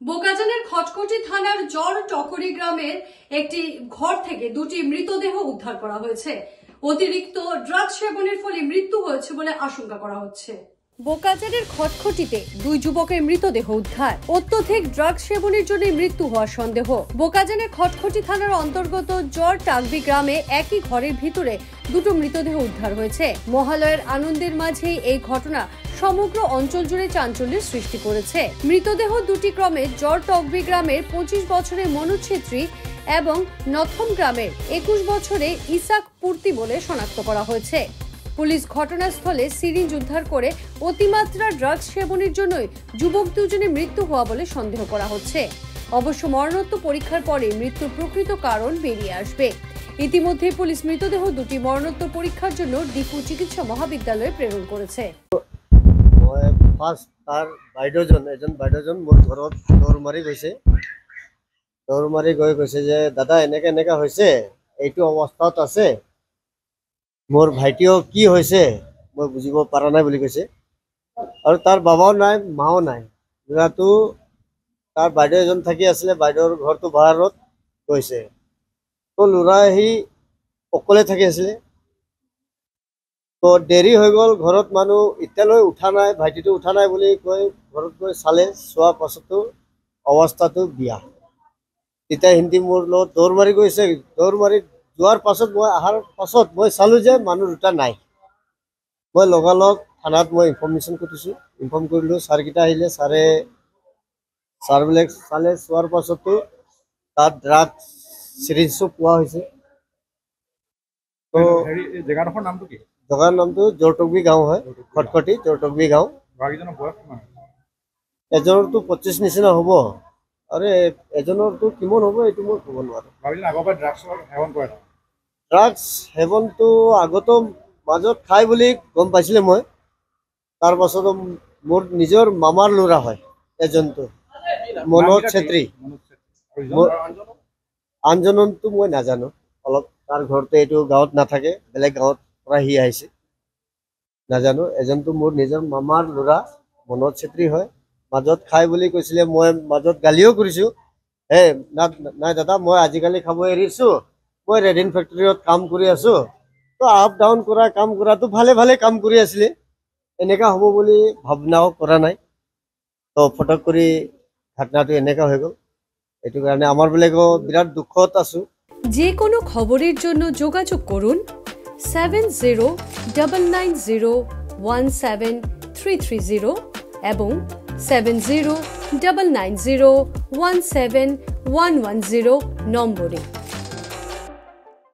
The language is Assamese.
বোকাজানের খটখটি থানার জর টকরি গ্রামের একটি ঘর থেকে দুটি মৃতদেহ উদ্ধার করা হয়েছে। অতিরিক্ত ড্রাগস সেবনের ফলে মৃত্যু হয়েছে বলে আশঙ্কা করা হচ্ছে। বোকাজানের খটখটিতে দুই যুবকের মৃতদেহ উদ্ধার। অত্যধিক ড্রাগস সেবনের জন্য মৃত্যু হওয়ার সন্দেহ। বোকাজানের খটখটি থানার অন্তর্গত জর টাকবি গ্রামে একই ঘরের ভিতরে দুটো মৃতদেহ উদ্ধার হয়েছে। মহালয়ের আনন্দের মাঝেই এই ঘটনা সমগ্র অঞ্চল জুড়ে চাঞ্চল্যের সৃষ্টি করেছে। মৃতদেহ দুটি ক্রমে জর টাকবি গ্রামের 25 বছরের মনোজ ছেত্রী এবং নথম গ্রামের 21 বছরের ইসাক পূর্তি বলে শনাক্ত করা হয়েছে। পুলিশ ঘটনাস্থলে সিরিঞ্জ উদ্ধার করে অতিমাত্রা ড্রাগস সেবনের জন্যই যুবক দুজনের মৃত্যু হওয়া বলে সন্দেহ করা হচ্ছে। অবশ্য মরণোত্তর পরীক্ষার পরে মৃত্যুর প্রকৃত কারণ বেরিয়ে আসবে। ইতিমধ্যে পুলিশ মৃতদেহ দুটি মরণোত্তর পরীক্ষার জন্য ডিপু চিকিৎসা মহাবিদ্যালয়ে প্রেরণ করেছে। এজন বাইদেউজন মোৰ ঘৰত দৌৰ মাৰি গৈছে যে দাদা এনেকা হৈছে, এইটো অৱস্থাত আছে, মোৰ ভাইটিও কি হৈছে মই বুজিব পৰা নাই বুলি কৈছে। আৰু তাৰ বাবাও নাই, মাও নাই। ল'ৰাটো তাৰ বাইদেউ এজন থাকি আছিলে, বাইদেউৰ ঘৰটো ভাড়াত গৈছে। তো ল'ৰা সি অকলে থাকি আছিলে। তো দেৰি হৈ গ'ল, ঘৰত মানুহ এতিয়ালৈ উঠা নাই, ভাইটিটো উঠা নাই বুলি কৈ ঘৰত গৈ চালে, চোৱাৰ পাছতো অৱস্থাটো বিয়া। তেতিয়া হিন্দী মোৰ লগত দৌৰ মাৰি গৈছে। দৌৰ মাৰি যোৱাৰ পাছত মই অহাৰ পাছত মই চালোঁ যে মানুহ দুটা নাই। মই লগালগ থানাত মই ইনফৰ্মেশ্যন কৰিলোঁ। ছাৰকেইটা আহিলে, ছাৰবিলাক চালে, চোৱাৰ পাছতো তাত ড্ৰাগছ চিৰিঞ্জো পোৱা হৈছে। জেগাডোখৰ নামটো কি? জেগাৰ নামটো জৰটকবি গাঁও হয়, খটখটি জৰটকবি গাঁও। এজনৰতো 25 নিচিনা হ'ব আৰু এজনৰতো কিমান হ'ব এইটো মই ক'ব নোৱাৰোঁ। ড্ৰাগছ সেৱনটো আগতো মাজত খাই বুলি গম পাইছিলে মই। তাৰ পাছতো মোৰ নিজৰ মামাৰ ল'ৰা হয় এজনটো, মনোজ ছেত্ৰী। আনজনতো মই নাজানো, অলপ তাৰ ঘৰটো এইটো গাঁৱত নাথাকে, বেলেগ গাঁৱত পৰা সি আহিছে, নাজানো। এজনটো মোৰ নিজৰ মামাৰ ল'ৰা মনোজ ছেত্ৰী হয়। মাজত খাই বুলি কৈছিলে, মই মাজত গালিও কৰিছোঁ। নাই দাদা, মই আজিকালি খাব এৰিছোঁ, মই ৰেডিন ফেক্টৰীত কাম কৰি আছোঁ। তো আপ ডাউন কৰা কাম কৰাটো ভালে কাম কৰি আছিলে, এনেকা হ'ব বুলি ভাৱনাও কৰা নাই। তো ফটক কৰি ঘটনাটো এনেকা হৈ গ'ল। এইটো কাৰণে আমাৰ বিলাকো বিৰাট দুখত আছোঁ। যে কোনো খবৰেৰ জন্য যোগাযোগ কৰুন 7099017330 এবং 7099017110 নম্বৰে।